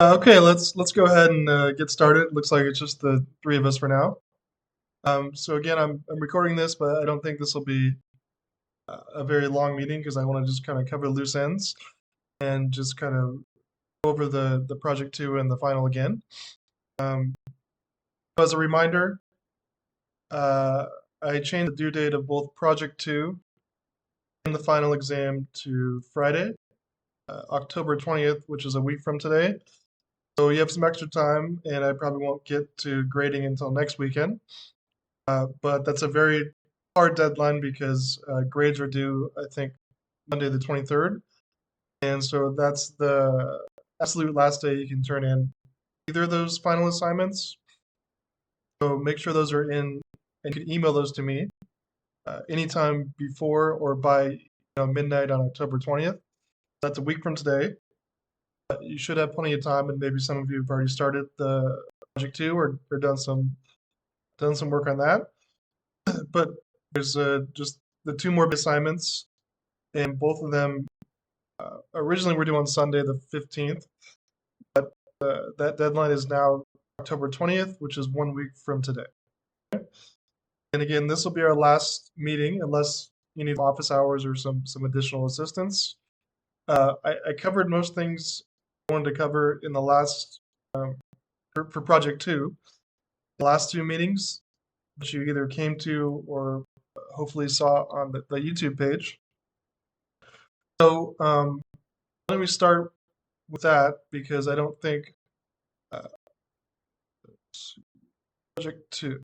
Okay, let's go ahead and get started. Looks like it's just the three of us for now. So again, I'm recording this, but I don't think this will be a very long meeting because I want to just kind of cover loose ends and just kind of go over the project two and the final again. Um, as a reminder, uh, I changed the due date of both project two and the final exam to Friday, October 20th, which is a week from today. So you have some extra time, and I probably won't get to grading until next weekend. But that's a very hard deadline because grades are due, I think, Monday the 23rd. And so that's the absolute last day you can turn in either of those final assignments. So make sure those are in, and you can email those to me anytime before or by midnight on October 20th. That's a week from today. You should have plenty of time, and maybe some of you have already started the project two or done some work on that. But there's just the two more assignments, and both of them originally were due on Sunday the 15th, but that deadline is now October 20th, which is 1 week from today. And again, this will be our last meeting unless you need office hours or some additional assistance. I covered most things I wanted to cover in the last for project two, the last two meetings, which you either came to or hopefully saw on the YouTube page. So let me start with that because I don't think uh, project two.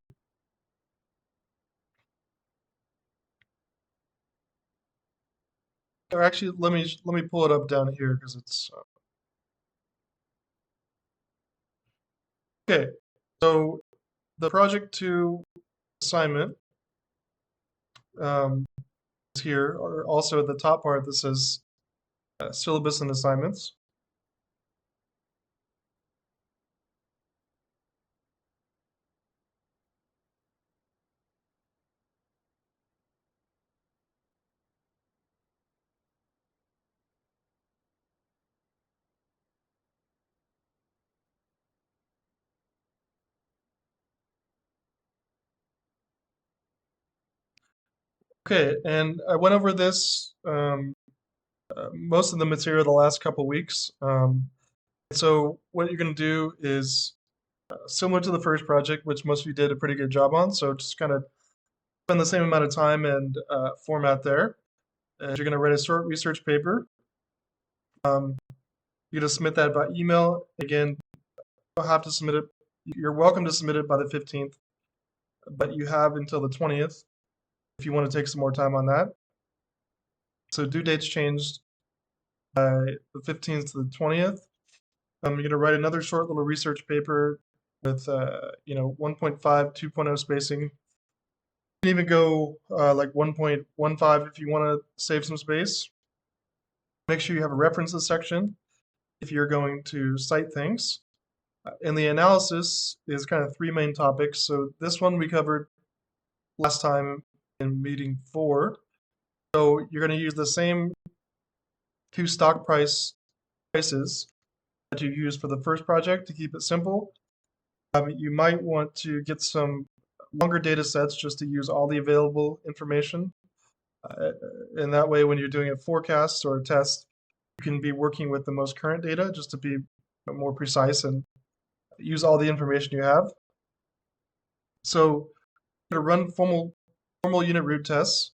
Or actually, let me pull it up down here because it's okay. So the project two assignment is here, or also at the top part that says syllabus and assignments. Okay, and I went over this most of the material the last couple weeks. So what you're going to do is similar to the first project, which most of you did a pretty good job on. So just kind of spend the same amount of time and format there. And you're going to write a short research paper. You're going to submit that by email. Again, you don't have to submit it. You're welcome to submit it by the 15th, but you have until the 20th if you want to take some more time on that. So due date's changed by the 15th to the 20th. You're going to write another short little research paper with 1.5, 2.0 spacing. You can even go like 1.15 if you want to save some space. Make sure you have a references section if you're going to cite things. And the analysis is kind of three main topics. So this one we covered last time in meeting 4. So you're going to use the same two stock prices that you used for the first project to keep it simple. You might want to get some longer data sets just to use all the available information. And that way, when you're doing a forecast or a test, you can be working with the most current data just to be more precise and use all the information you have. So you're going to run formal unit root tests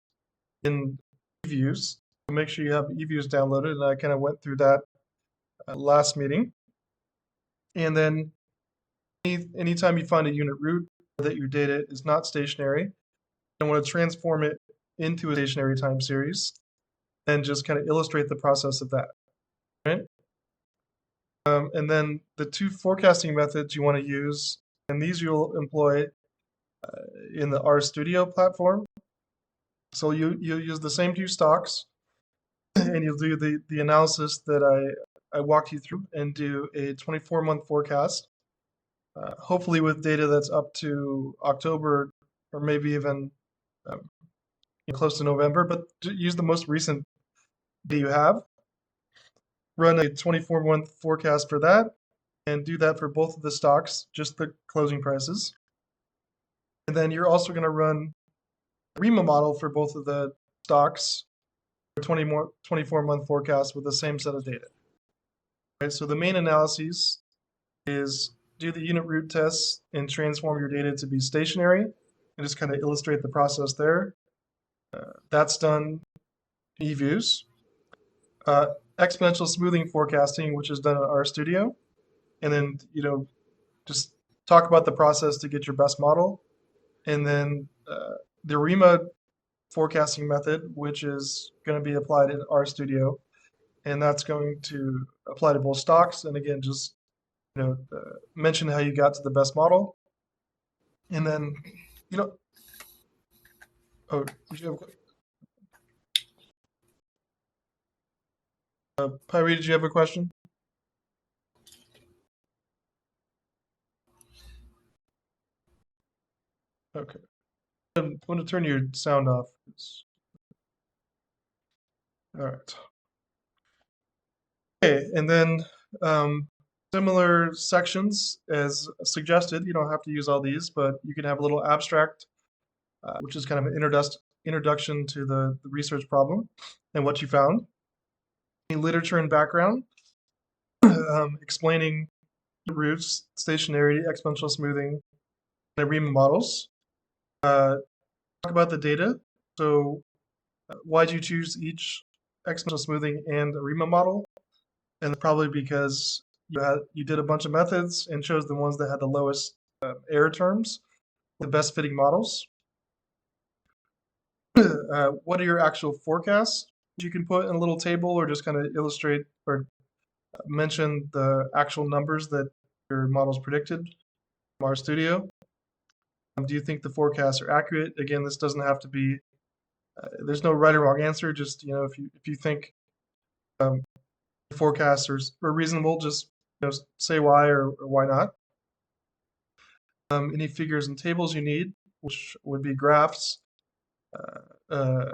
in eViews. So make sure you have eViews downloaded, and I kind of went through that last meeting. And then anytime you find a unit root that your data is not stationary, and want to transform it into a stationary time series and just kind of illustrate the process of that, right? And then the two forecasting methods you want to use, and these you'll employ in the RStudio platform. So you'll use the same two stocks, and you'll do the analysis that I walked you through and do a 24-month forecast, hopefully with data that's up to October or maybe even um, close to November, but use the most recent data you have. run a 24-month forecast for that, and do that for both of the stocks, just the closing prices. And then you're also going to run a REMA model for both of the stocks, 24-month forecast with the same set of data. Right, so the main analyses is do the unit root tests and transform your data to be stationary, and just kind of illustrate the process there. That's done in eViews. Exponential smoothing forecasting, which is done in RStudio, and then just talk about the process to get your best model, and then the REMA forecasting method, which is going to be applied in RStudio, and that's going to apply to both stocks. And again, just mention how you got to the best model, and then oh, did you have Pyrie, did you have a question? Okay. I'm going to turn your sound off. All right. Okay, and then similar sections as suggested. You don't have to use all these, but you can have a little abstract, which is kind of an introduction to the research problem and what you found. Literature and background, explaining roots, stationarity, exponential smoothing, and REMA models. Talk about the data. So why'd you choose each exponential smoothing and a REMA model? And probably because you did a bunch of methods and chose the ones that had the lowest error terms, the best fitting models. What are your actual forecasts? You can put in a little table or just kind of illustrate or mention the actual numbers that your models predicted from RStudio. Do you think the forecasts are accurate? Again, this doesn't have to be. There's no right or wrong answer. Just if you think forecasts are reasonable, just say why or why not. Any figures and tables you need, which would be graphs,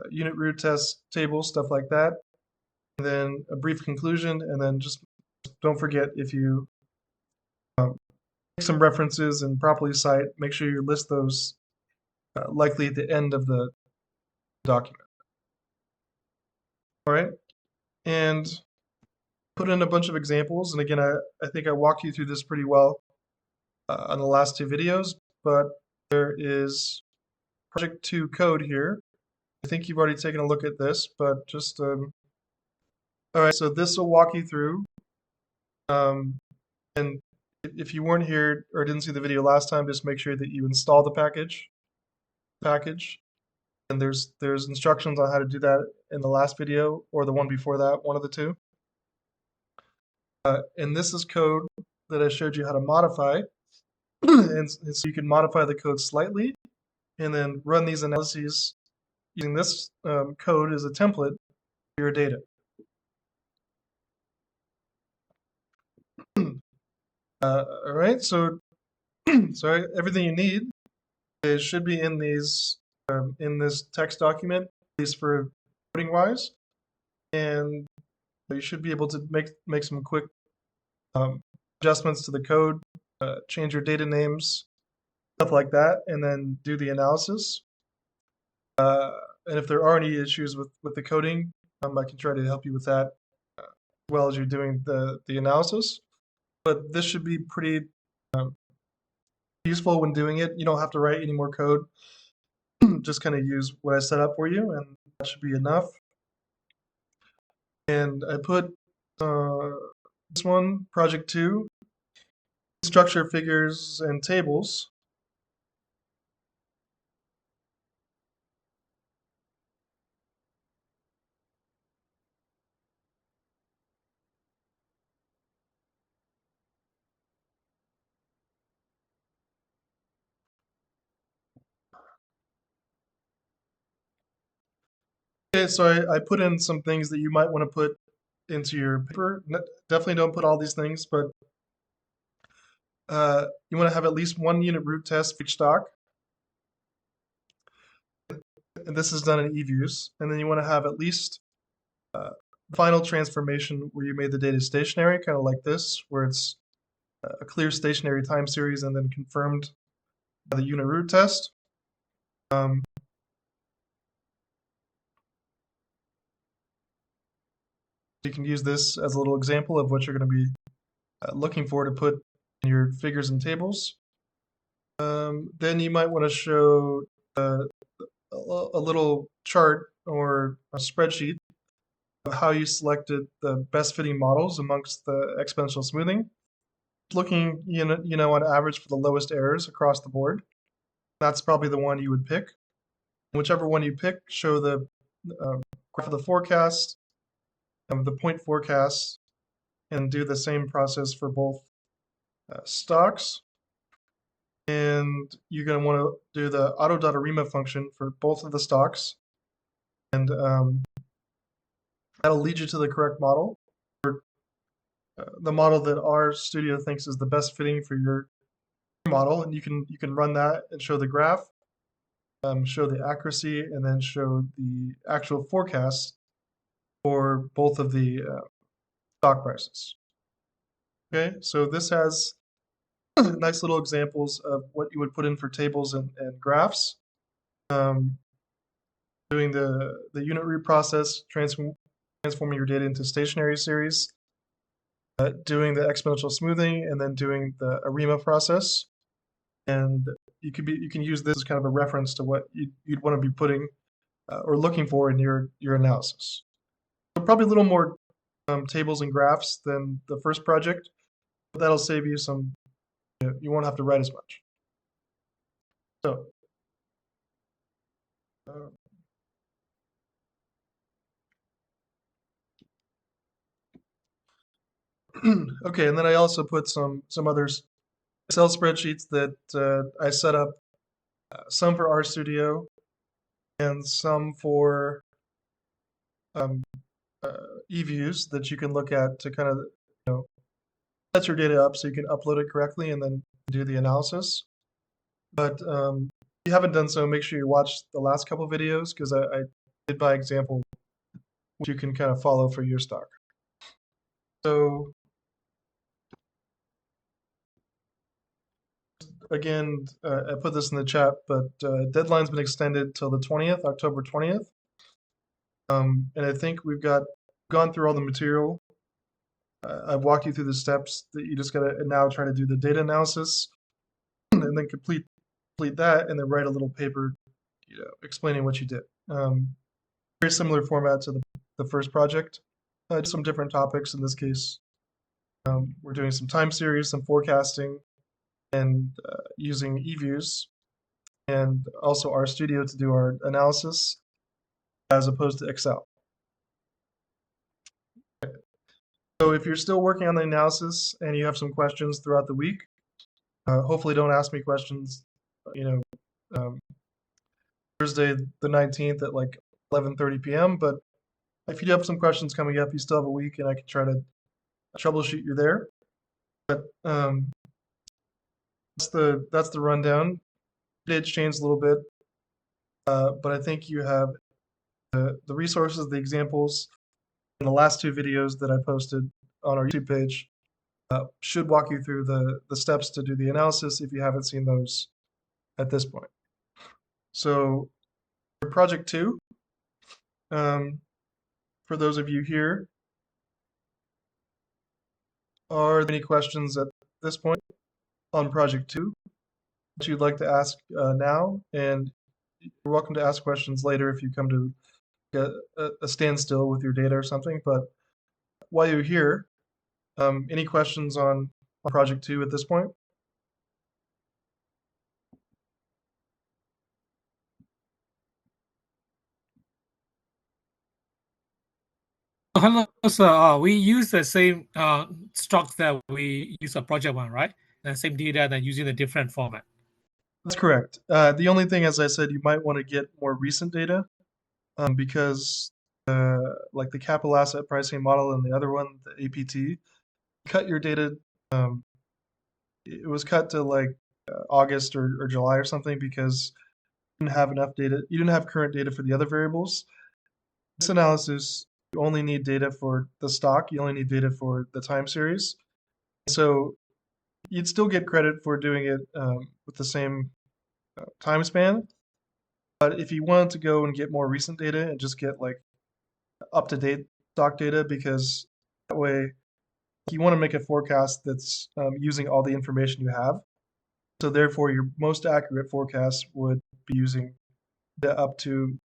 unit root test tables, stuff like that. And then a brief conclusion, and then just don't forget, if you make some references and properly cite, make sure you list those likely at the end of the document. All right, and put in a bunch of examples. And again, I think I walked you through this pretty well on the last two videos, but there is Project 2 code here. I think you've already taken a look at this, but just all right, so this will walk you through. And if you weren't here or didn't see the video last time, just make sure that you install the package. And there's instructions on how to do that in the last video or the one before that, one of the two. And this is code that I showed you how to modify. And so you can modify the code slightly and then run these analyses using this code as a template for your data. All right, so sorry, everything you need should be in these in this text document, at least for coding wise, and you should be able to make some quick adjustments to the code, change your data names, stuff like that, and then do the analysis. And if there are any issues with the coding, I can try to help you with that as well as you're doing the analysis. But this should be pretty useful when doing it. You don't have to write any more code. Just kind of use what I set up for you, and that should be enough. And I put this one, Project 2, structure figures and tables. Okay, so I put in some things that you might want to put into your paper. Definitely don't put all these things, but you want to have at least one unit root test for each stock. And this is done in eViews. And then you want to have at least final transformation where you made the data stationary, kind of like this, where it's a clear stationary time series and then confirmed by the unit root test. You can use this as a little example of what you're going to be looking for to put in your figures and tables. Then you might want to show a little chart or a spreadsheet of how you selected the best fitting models amongst the exponential smoothing. Looking, on average for the lowest errors across the board. That's probably the one you would pick. Whichever one you pick, show the graph of the forecast, the point forecast, and do the same process for both stocks. And you're going to want to do the auto.arima function for both of the stocks. And that'll lead you to the correct model, or the model that RStudio thinks is the best fitting for your model. And you can run that and show the graph, show the accuracy, and then show the actual forecast for both of the stock prices. Okay, so this has nice little examples of what you would put in for tables and graphs. Doing the unit root process, transforming your data into stationary series, doing the exponential smoothing, and then doing the ARIMA process. And you can use this as kind of a reference to what you'd want to be putting or looking for in your analysis. So probably a little more tables and graphs than the first project, but that'll save you some. You won't have to write as much. So. Okay, and then I also put some other Excel spreadsheets that I set up, some for RStudio and some for eViews that you can look at to kind of set your data up so you can upload it correctly and then do the analysis. But if you haven't done so, make sure you watch the last couple videos because I did by example, which you can kind of follow for your stock. So again, I put this in the chat, but deadline's been extended till the 20th, October 20th. And I think we've gone through all the material. I've walked you through the steps that you just got to now try to do the data analysis and then complete that and then write a little paper, explaining what you did. Very similar format to the first project. Just some different topics in this case. We're doing some time series, some forecasting, and using eViews and also RStudio to do our analysis as opposed to Excel. Okay. So if you're still working on the analysis and you have some questions throughout the week, hopefully don't ask me questions, Thursday the 19th at like 11:30 p.m. But if you have some questions coming up, you still have a week and I can try to troubleshoot you there. But that's the rundown. It's changed a little bit, but I think you have the resources, the examples, and the last two videos that I posted on our YouTube page should walk you through the steps to do the analysis if you haven't seen those at this point. So for project 2, for those of you here, are there any questions at this point on project 2 that you'd like to ask now? And you're welcome to ask questions later if you come to a standstill with your data or something. But while you're here, any questions on project 2 at this point? Hello, sir. We use the same stocks that we use on project 1, right? The same data, then using a different format. That's correct. The only thing, as I said, you might want to get more recent data because like the capital asset pricing model and the other one, the APT, cut your data. It was cut to like August or July or something because you didn't have enough data. You didn't have current data for the other variables. This analysis you only need data for the stock. You only need data for the time series. So you'd still get credit for doing it with the same time span. But if you wanted to go and get more recent data and just get like up-to-date stock data, because that way you want to make a forecast that's using all the information you have. So therefore, your most accurate forecast would be using the up to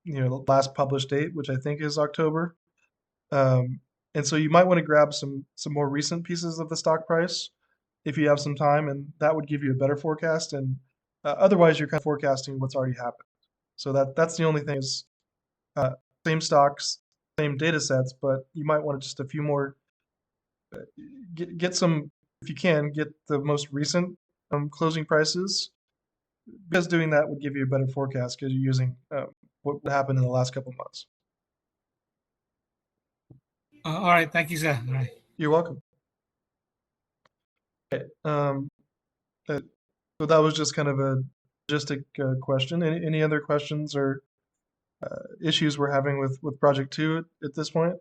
the last published date, which I think is October. And so you might want to grab some more recent pieces of the stock price if you have some time, and that would give you a better forecast. And otherwise, you're kind of forecasting what's already happened. So that's the only thing is same stocks, same data sets, but you might want just a few more. Get some, if you can, get the most recent closing prices, because doing that would give you a better forecast because you're using what happened in the last couple months. All right, thank you, sir. All right. You're welcome. Okay. So that was just kind of a logistic question. Any other questions or issues we're having with Project 2 at this point?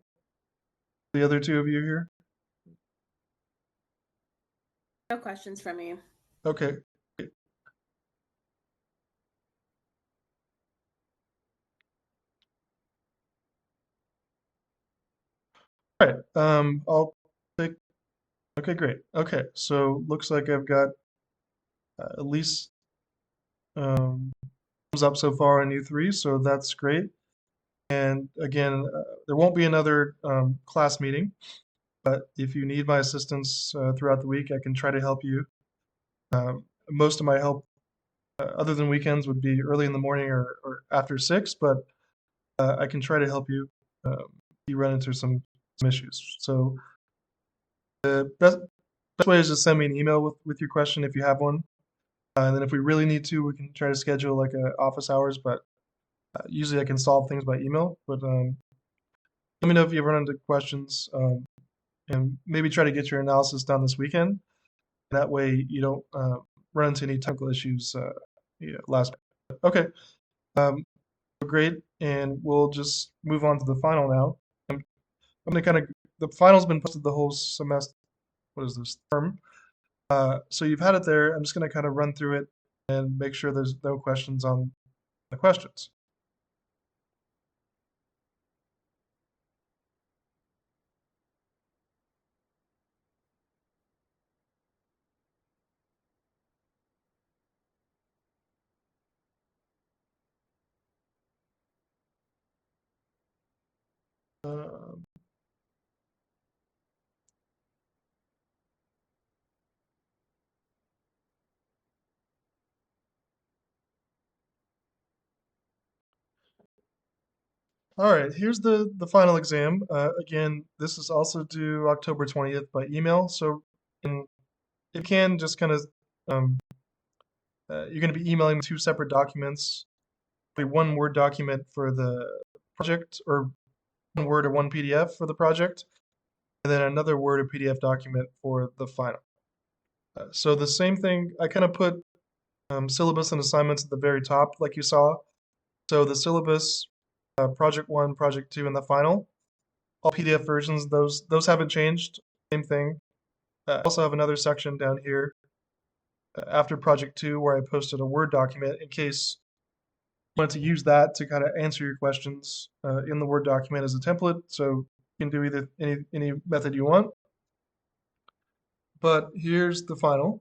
The other two of you here? No questions from you. Okay. All right. I'll take. Okay, great. Okay, so looks like I've got at least thumbs up so far on U3, so that's great. And again, there won't be another class meeting, but if you need my assistance throughout the week, I can try to help you. Most of my help, other than weekends, would be early in the morning or after 6, but I can try to help you if you run into some issues. So the best way is just send me an email with your question if you have one. And then if we really need to, we can try to schedule like office hours, but usually I can solve things by email. But let me know if you run into questions, and maybe try to get your analysis done this weekend. That way you don't run into any technical issues last minute. Okay, great, and we'll just move on to the final now. I'm going to the final's been posted the whole semester. What is this, term? So you've had it there. I'm just going to kind of run through it and make sure there's no questions on the questions. All right, here's the final exam. Again, this is also due October 20th by email. So it can just kind of, you're going to be emailing 2 separate documents, one Word document for the project, or one Word or one PDF for the project, and then another Word or PDF document for the final. So the same thing, I kind of put syllabus and assignments at the very top, like you saw. So the syllabus, Project 1, Project 2, and the final, all PDF versions, those haven't changed, same thing. I also have another section down here after Project 2 where I posted a Word document in case you wanted to use that to kind of answer your questions in the Word document as a template. So you can do either any method you want. But here's the final.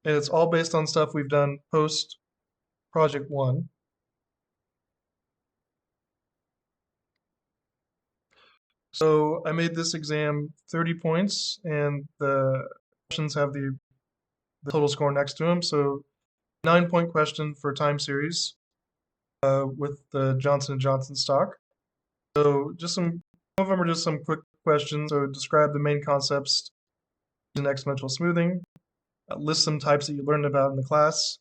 And it's all based on stuff we've done post Project 1. So I made this exam 30 points, and the questions have the total score next to them. So 9-point question for time series with the Johnson & Johnson stock. So just some of them are just some quick questions. So describe the main concepts in exponential smoothing, list some types that you learned about in the class,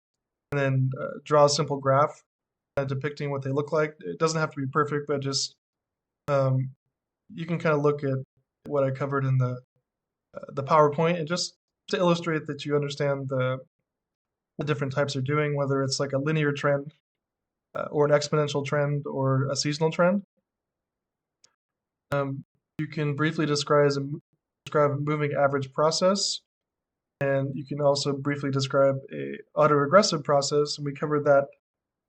and then draw a simple graph depicting what they look like. It doesn't have to be perfect, but just you can kind of look at what I covered in the PowerPoint, and just to illustrate that you understand the different types are doing, whether it's like a linear trend or an exponential trend or a seasonal trend. You can briefly describe a moving average process, and you can also briefly describe a autoregressive process, and we covered that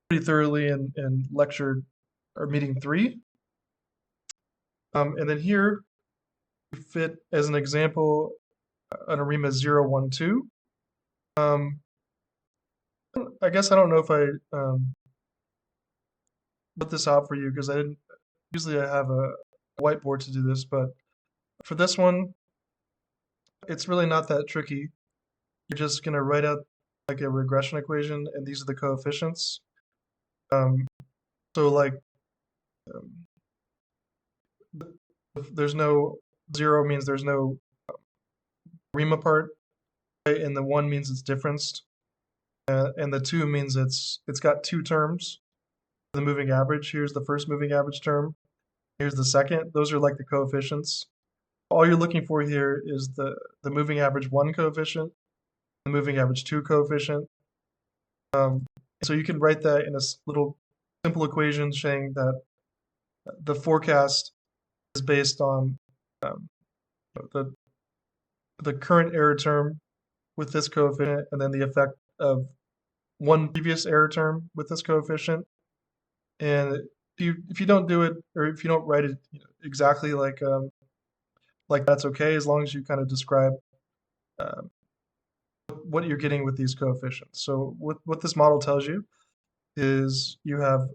pretty thoroughly in lecture or meeting 3. And then here we fit as an example an ARIMA 012. I guess I don't know if I put this out for you because I didn't. Usually I have a whiteboard to do this, but for this one, it's really not that tricky. You're just gonna write out like a regression equation, and these are the coefficients. So like, if there's no 0 means there's no ARIMA part, right? And the 1 means it's differenced, and the 2 means it's got 2 terms. The moving average, here's the first moving average term. Here's the second. Those are like the coefficients. All you're looking for here is the moving average 1 coefficient, the moving average 2 coefficient. So you can write that in a little simple equation saying that the forecast is based on the current error term with this coefficient, and then the effect of one previous error term with this coefficient. And if you don't do it, or if you don't write it exactly like that's okay, as long as you kind of describe what you're getting with these coefficients. So what this model tells you is you have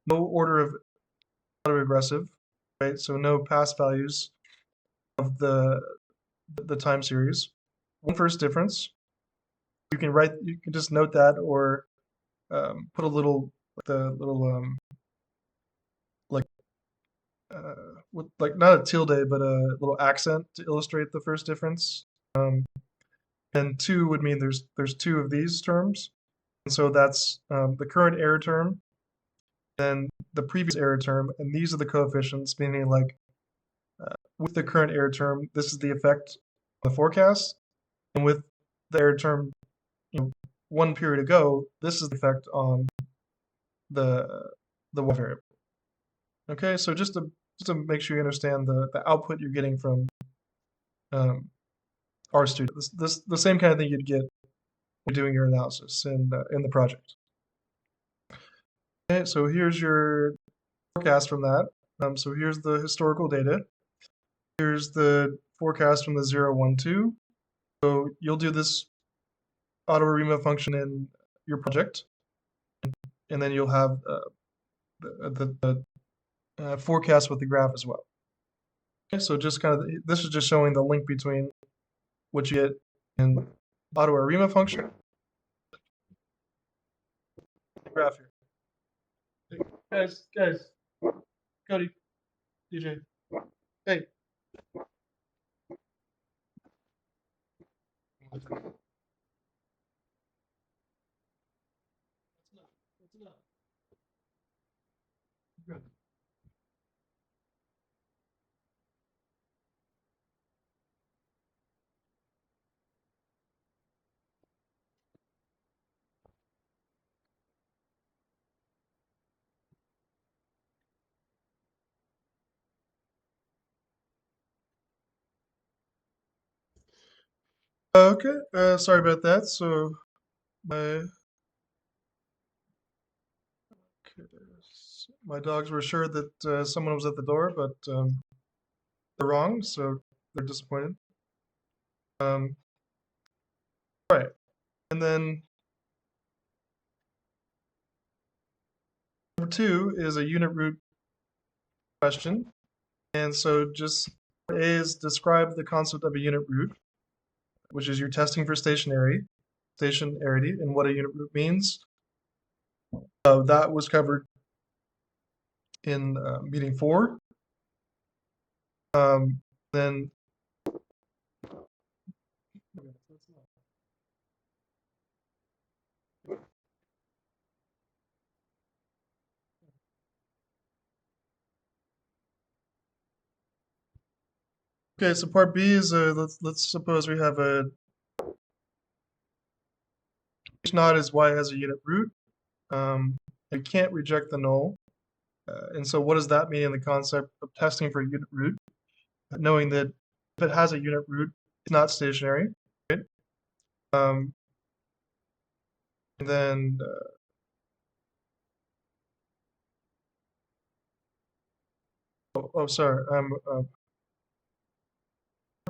no order of autoregressive, right? So no past values of the time series. One first difference. You can just note that, or put a little with not a tilde but a little accent to illustrate the first difference. And 2 would mean there's 2 of these terms, and so that's the current error term, then the previous error term, and these are the coefficients, meaning like with the current error term, this is the effect on the forecast, and with the error term, 1 period ago, this is the effect on the y variable. Okay, so just to make sure you understand the output you're getting from RStudent. This the same kind of thing you'd get when doing your analysis in the project. Okay, so here's your forecast from that. So here's the historical data. Here's the forecast from the 012. So you'll do this AutoArima function in your project, and then you'll have the forecast with the graph as well. Okay, so just kind of this is just showing the link between what you get in AutoArima function graph here. Guys, Cody, DJ, hey. Okay, sorry about that. So my dogs were sure that someone was at the door, but they're wrong, so they're disappointed. All right, and then number 2 is a unit root question, and so just A is describe the concept of a unit root, which is you're testing for stationarity, and what a unit root means. That was covered in meeting 4. Then okay, so part B is let's suppose we have a H naught is y has a unit root. it can't reject the null. And so what does that mean in the concept of testing for unit root? Knowing that if it has a unit root, it's not stationary, right? And then sorry,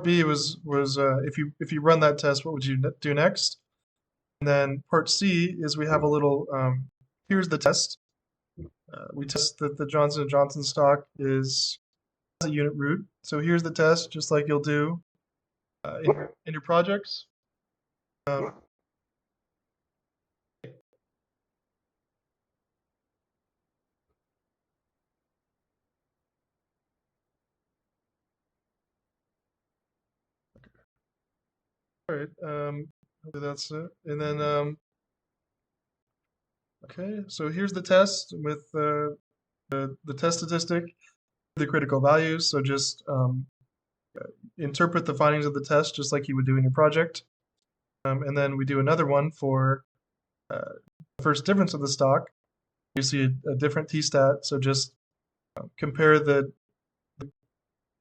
B was if you run that test, what would you do next? And then part C is we have a little here's the test. We test that the Johnson & Johnson stock has a unit root. So here's the test, just like you'll do in your projects. All right, hopefully that's it. And then, okay, so here's the test with the test statistic, the critical values. So just interpret the findings of the test just like you would do in your project. And then we do another one for the first difference of the stock. You see a different t-stat, so just compare the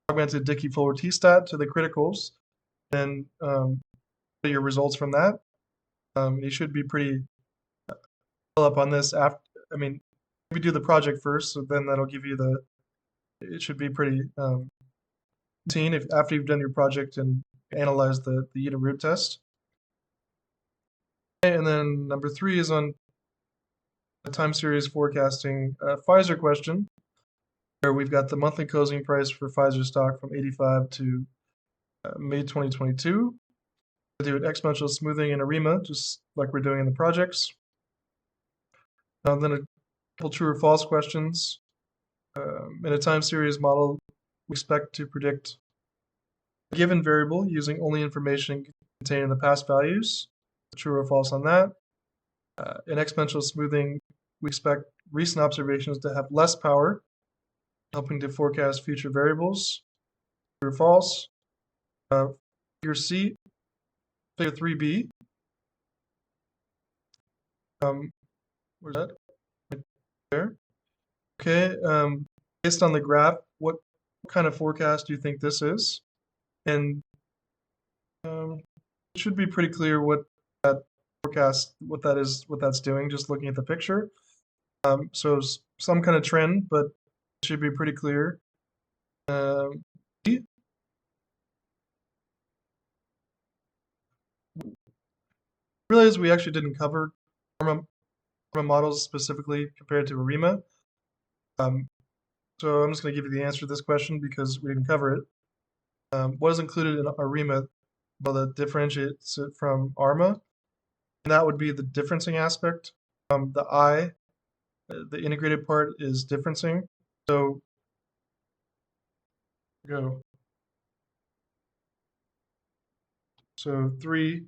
augmented Dickey-Fulmer t-stat to the criticals, and your results from that. You should be pretty well up on this after. I mean, if we do the project first, so then that'll give you it should be pretty routine if after you've done your project and analyzed the unit root test. And then number 3 is on the time series forecasting Pfizer question, where we've got the monthly closing price for Pfizer stock from 85 to May 2022. We do an exponential smoothing in ARIMA, just like we're doing in the projects. Then a couple true or false questions. In a time series model, we expect to predict a given variable using only information contained in the past values. True or false on that. In exponential smoothing, we expect recent observations to have less power, helping to forecast future variables. True or false. Figure C, figure 3b. Where's that? Right there. Okay. Based on the graph, what kind of forecast do you think this is? And it should be pretty clear what that forecast, what that's doing, just looking at the picture. So some kind of trend, but it should be pretty clear. Realize we actually didn't cover ARMA models specifically compared to ARIMA. So I'm just going to give you the answer to this question because we didn't cover it. What is included in ARIMA that differentiates it from ARMA? And that would be the differencing aspect. The I, the integrated part, is differencing. So go. So 3.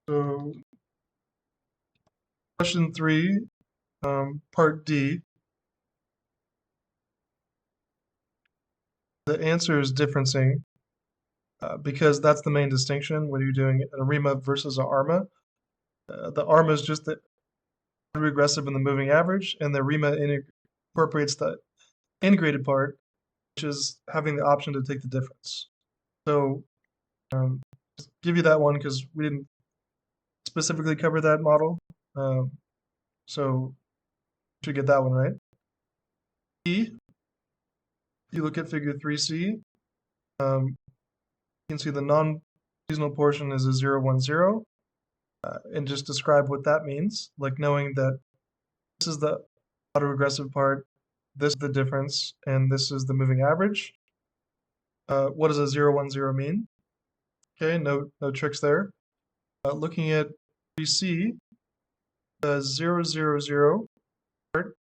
So question 3, part D. The answer is differencing because that's the main distinction when you're doing an ARIMA versus an ARMA. The ARMA is just the regressive and the moving average, and the ARIMA incorporates the integrated part, which is having the option to take the difference. So just give you that one because we didn't specifically cover that model. So you should get that one right. E, you look at figure 3C, you can see the non-seasonal portion is a 0, 1, 0, and just describe what that means, like knowing that this is the autoregressive part, this is the difference, and this is the moving average. What does a 0, 1, 0 mean? Okay, no tricks there. Looking at 3C, the 0, 0, 0 part,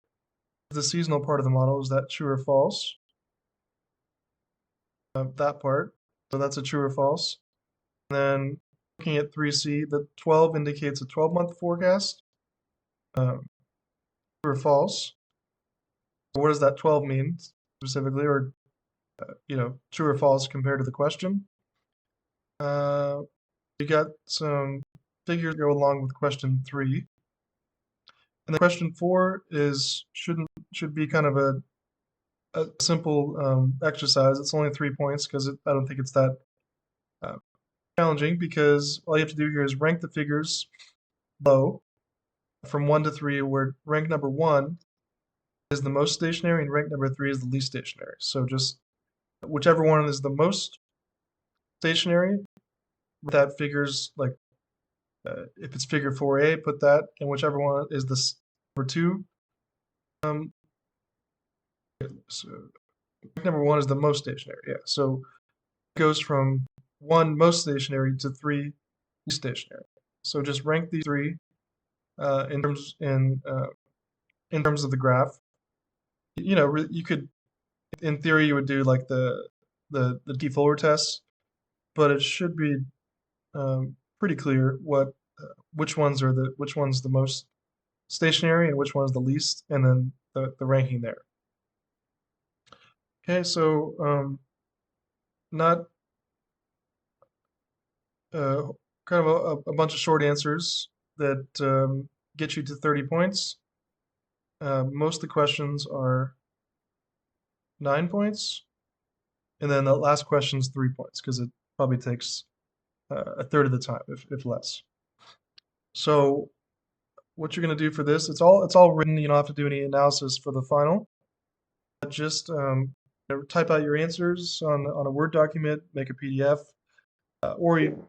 the seasonal part of the model, is that true or false? That part, so that's a true or false. And then looking at 3C, the 12 indicates a 12-month forecast. true or false. What does that 12 mean specifically, or true or false compared to the question? You got some figures to go along with question 3. And then question 4 should be kind of a simple exercise. It's only 3 points because I don't think it's that challenging, because all you have to do here is rank the figures below from 1 to 3, where rank number 1 is the most stationary and rank number 3 is the least stationary. So just whichever one is the most stationary, that figures, like if it's figure 4a, put that, and whichever one is the number 2. So number 1 is the most stationary. Yeah. So it goes from 1 most stationary to 3 least stationary. So just rank these 3 in terms of the graph. You could, in theory, you would do like the T-Fuller test, but it should be pretty clear which one's the most stationary and which one's the least, and then the ranking there. Okay, so not kind of a bunch of short answers that get you to 30 points. Most of the questions are 9 points, and then the last question's 3 points because it probably takes a third of the time, if less. So what you're going to do for this, it's all written. You don't have to do any analysis for the final. Just type out your answers on a Word document, make a PDF, or you.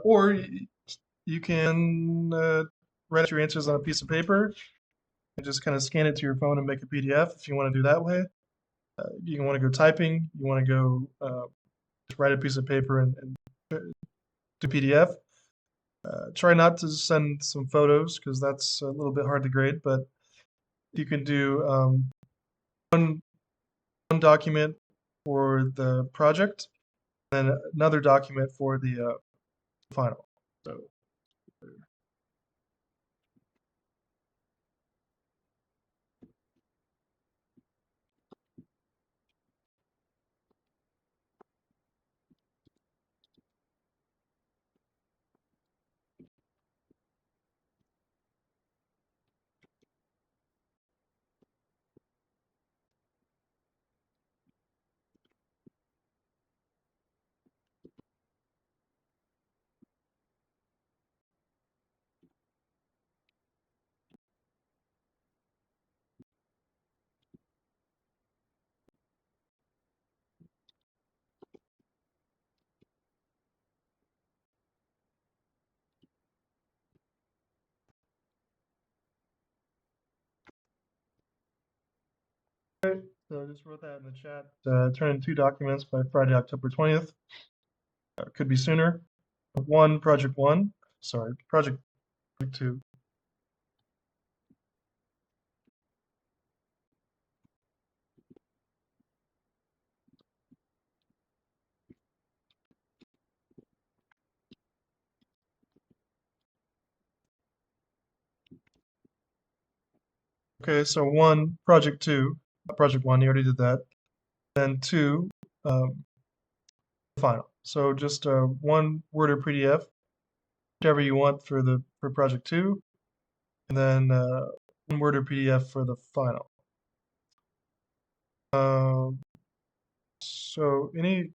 Or you can write your answers on a piece of paper and just kind of scan it to your phone and make a PDF if you want to do that way. You want to go typing, you want to go just write a piece of paper and do PDF. Try not to send some photos because that's a little bit hard to grade, but you can do one document for the project and then another document for the final. So. So I just wrote that in the chat. Turn in 2 documents by Friday, October 20th. Could be sooner. Project 2. Okay, so project 1, you already did that. Then 2, final. So just one Word or PDF, whichever you want for project 2, and then one Word or PDF for the final. So I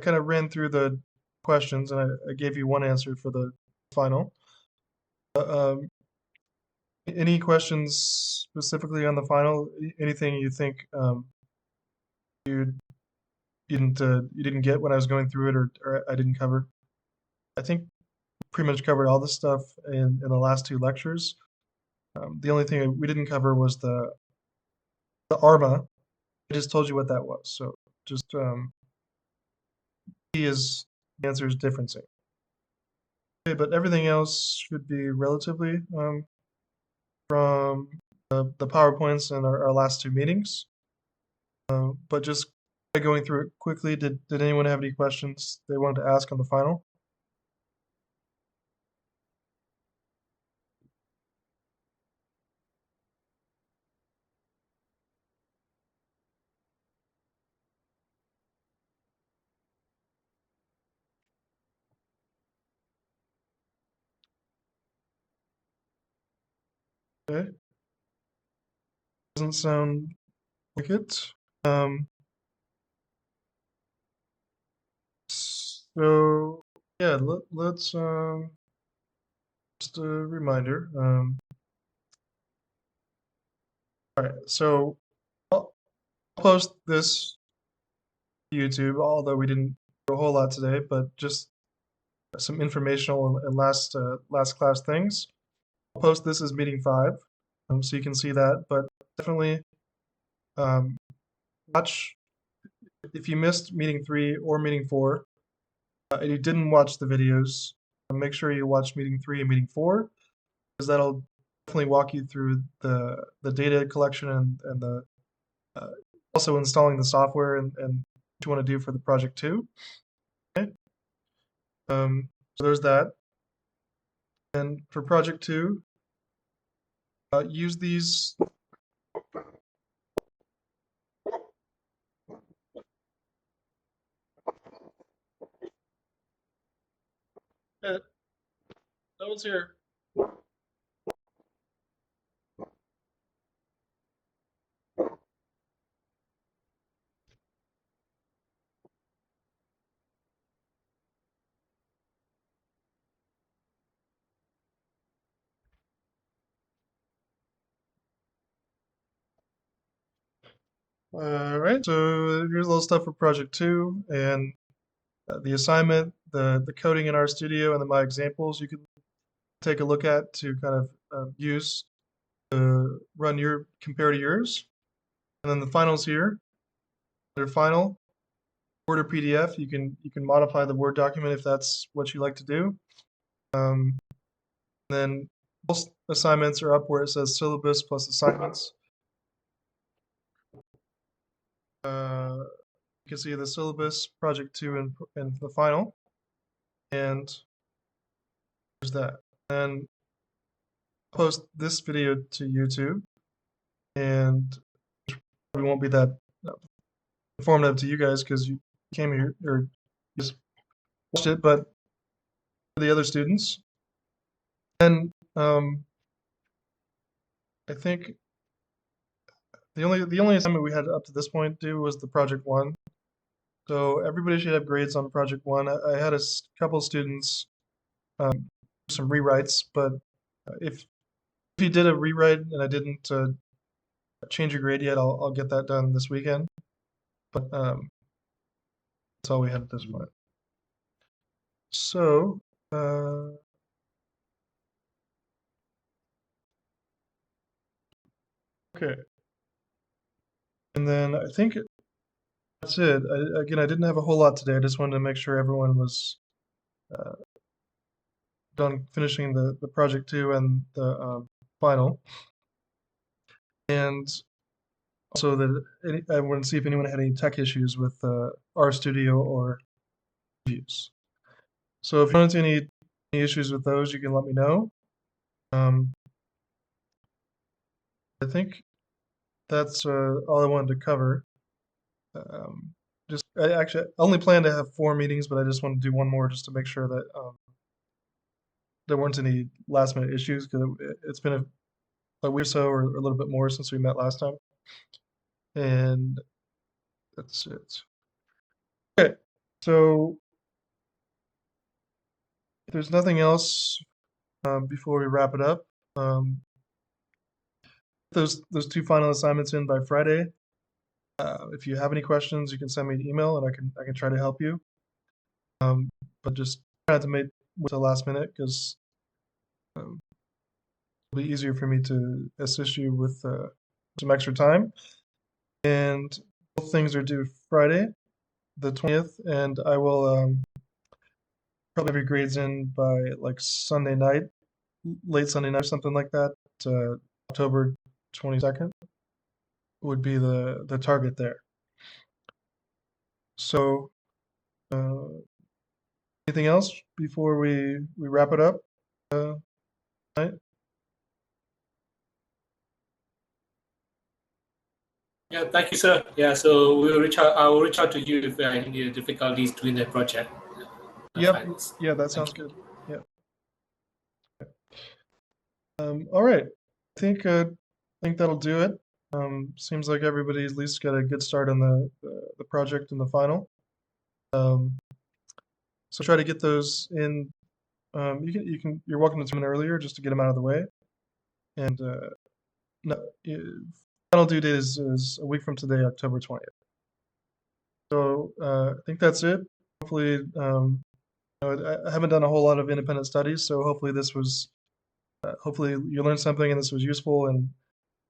kind of ran through the questions, and I gave you one answer for the final. Any questions specifically on the final? Anything you think you didn't get when I was going through it, or I didn't cover? I think pretty much covered all this stuff in the last 2 lectures. The only thing we didn't cover was the ARMA. I just told you what that was. So just the answer is differencing. Okay, but everything else should be relatively from the PowerPoints and our last two meetings. But just going through it quickly, did anyone have any questions they wanted to ask on the final? Okay. Doesn't sound like it. So yeah, let's just a reminder. All right, so I'll post this to YouTube, although we didn't do a whole lot today, but just some informational and last class things. I'll post this as meeting 5, so you can see that. But definitely watch if you missed meeting 3 or meeting 4, and you didn't watch the videos. Make sure you watch meeting 3 and meeting 4, because that'll definitely walk you through the data collection and the also installing the software and what you want to do for the project 2. Okay. So there's that. And for project 2, use these. No one's here. All right, so here's a little stuff for project 2 and the assignment, the coding in RStudio, and then my examples you can take a look at to kind of use to compare to yours. And then the finals here, they're final. Word or PDF, you can modify the Word document if that's what you like to do. Then most assignments are up where it says syllabus plus assignments. You can see the syllabus, project 2, and the final. And there's that. And I'll post this video to YouTube, and it probably won't be that informative to you guys because you came here or just watched it, but for the other students. And I think the only assignment we had up to this point due was the project 1. So everybody should have grades on project 1. I had a couple students some rewrites, but if you did a rewrite and I didn't change your grade yet, I'll get that done this weekend. But that's all we had at this point. So okay, and then I think that's it. Again, I didn't have a whole lot today. I just wanted to make sure everyone was done finishing the project 2 and the final, and also that I wanted to see if anyone had any tech issues with RStudio or Views. So if you run into any issues with those, you can let me know. I think that's all I wanted to cover. I only plan to have 4 meetings, but I just want to do one more just to make sure that there weren't any last minute issues, because it's been a week or so or a little bit more since we met last time. And that's it. Okay, so if there's nothing else before we wrap it up, those 2 final assignments in by Friday. If you have any questions, you can send me an email and I can try to help you. But just try not to make it to the last minute, because be easier for me to assist you with some extra time. And both things are due Friday, the 20th, and I will probably have your grades in by like Sunday night, late Sunday night, or something like that. October 22nd would be the target there. So, anything else before we wrap it up? Right? Yeah, thank you, sir. Yeah, so we'll reach out. I will reach out to you if there are any difficulties doing the project. Yep. Yeah, that sounds good. Yeah. All right. I think that'll do it. Seems like everybody at least got a good start on the project and the final. So try to get those in. You're welcome to come in earlier just to get them out of the way. And no, final due date is a week from today, October 20th. So I think that's it. Hopefully, I haven't done a whole lot of independent studies, so hopefully this was, hopefully you learned something and this was useful. And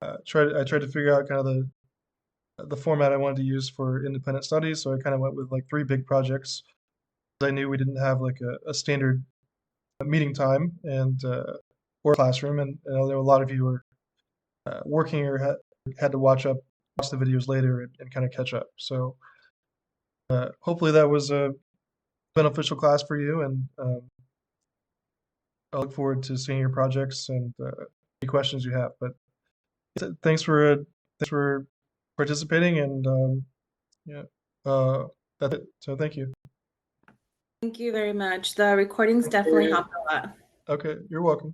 I tried to figure out kind of the format I wanted to use for independent studies. So I kind of went with like 3 big projects. I knew we didn't have like a standard meeting time and or classroom, and I know there were a lot of you were working or had to watch the videos later and kind of catch up. So hopefully that was a beneficial class for you, and I look forward to seeing your projects and any questions you have. But thanks for participating, and yeah, that's it. So thank you. Thank you very much. The recordings definitely helped a lot. Okay, you're welcome.